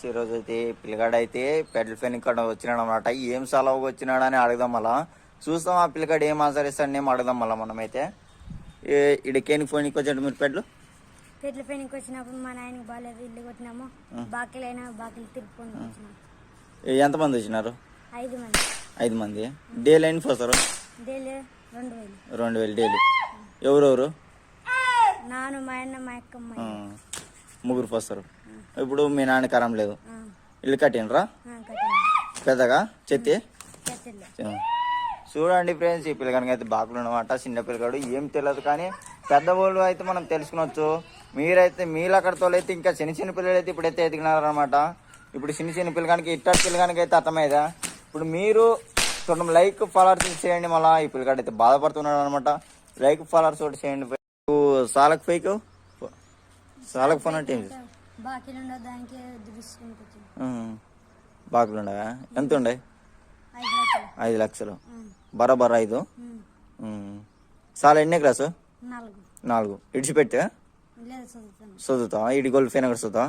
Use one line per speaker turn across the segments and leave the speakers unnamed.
ఈరోజు అయితే పిల్లగాడైతే పెట్రోల్ ఫెన్ ఇక్కడ వచ్చినాడు అనమాట. ఏం సెలవు వచ్చినాడు అని అడుగుదాం. మళ్ళా చూస్తాం ఆ పిల్లగాడు ఏం ఆన్సర్ ఇస్తాడని ఏం అడుగుదాం. మళ్ళీ మనమైతే ఇడికేనికి ఫోన్కి వచ్చాడు. మీరు
పెట్ల ఫెన్కి వచ్చినప్పుడు మా నాయనకి బాగాలేదు, ఇల్లు కొట్టినాము. బాకీలైనా బాకీలు తిరుపుకొని వచ్చినాము.
ఎంతమంది వచ్చినారు?
5 మంది.
5 మంది. డైలీ ఎన్ని పోస్తారు?
డైలీ 2000.
2000 డైలీ. ఎవరెవరు?
నాను, మా అన్న, మా అక్క,
ముగ్గురు పోస్తారు. ఇప్పుడు మీ నాన్న కరం లేదు, ఇల్లు కట్టినరా పెద్దగా చెత్తి? చూడండి ఫ్రెండ్స్, ఈ పిల్లగానికి అయితే బాకులు అనమాట. చిన్న పిల్లగాడు ఏం తెలియదు, కానీ పెద్దవాళ్ళు అయితే మనం తెలుసుకునొచ్చు. మీరైతే మీలక్కడతో అయితే ఇంకా చిన్న చిన్న పిల్లలు అయితే ఇప్పుడైతే ఎదిగినారనమాట. ఇప్పుడు చిన్న చిన్న పిల్లగానికి ఇట్టాడు పిల్లగానికి అయితే అర్థమైదా. ఇప్పుడు మీరు చూడండి, లైక్ ఫాలోవర్స్ చేయండి. మళ్ళీ ఈ పిల్లగాడు అయితే బాధపడుతున్నాడు అనమాట. లైక్ ఫాలోవర్స్ ఒకటి చేయండి. సాలకు ఫైక్ సాలకు ఫోన్ అంటే బాకులు ఉండవా? ఎంత ఉండే? 5 లక్షలు బరాబర్ 5. చాలా ఎన్ని క్లాసు? 4. ఇడిచిపెట్టా చదువుతావా? ఇడి గోల్డ్ ఫైన్ అక్కడ చదువుతావా?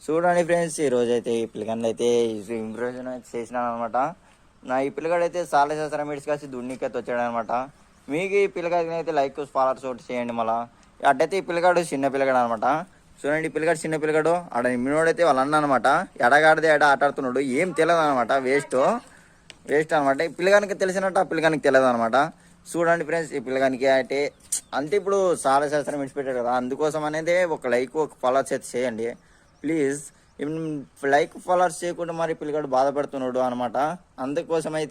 చూడండి ఫ్రెండ్స్, ఈ రోజు అయితే ఈ పిల్లగాన్ని అయితే ఇంప్రూవ్ చేసినాను అనమాట. ఈ పిల్లగాడు అయితే చాలా శాస్త్రం మెడిసి కాసి దున్నికైతే వచ్చాడు అనమాట. మీకు ఈ పిల్లగాడికి అయితే లైక్ ఫాలోవర్స్ ఒకటి చేయండి. మళ్ళీ అట్టయితే ఈ పిల్లగాడు చిన్న పిల్లగాడు అనమాట. చూడండి, ఈ పిల్లగాడు చిన్న పిల్లగాడు. ఆడ మినోడైతే వాళ్ళ అన్న అనమాట. ఎడగాడితే ఎడ ఆట ఆడుతున్నాడు. ఏం తెలియదు అనమాట. వేస్ట్ అనమాట. ఈ పిల్లగానికి తెలిసినట్టు ఆ పిల్లగానికి తెలియదు అనమాట. చూడండి ఫ్రెండ్స్, ఈ పిల్లగానికి అంటే అంతే. ఇప్పుడు చాలా శాస్త్రం విడిచిపెట్టాడు కదా, అందుకోసం అనేది ఒక లైక్ ఒక ఫాలోవర్స్ అయితే చేయండి ప్లీజ్. లైక్ ఫాలోవర్స్ చేయకుండా మరి పిల్లగాడు బాధపడుతున్నాడు అనమాట. అందుకోసం అయితే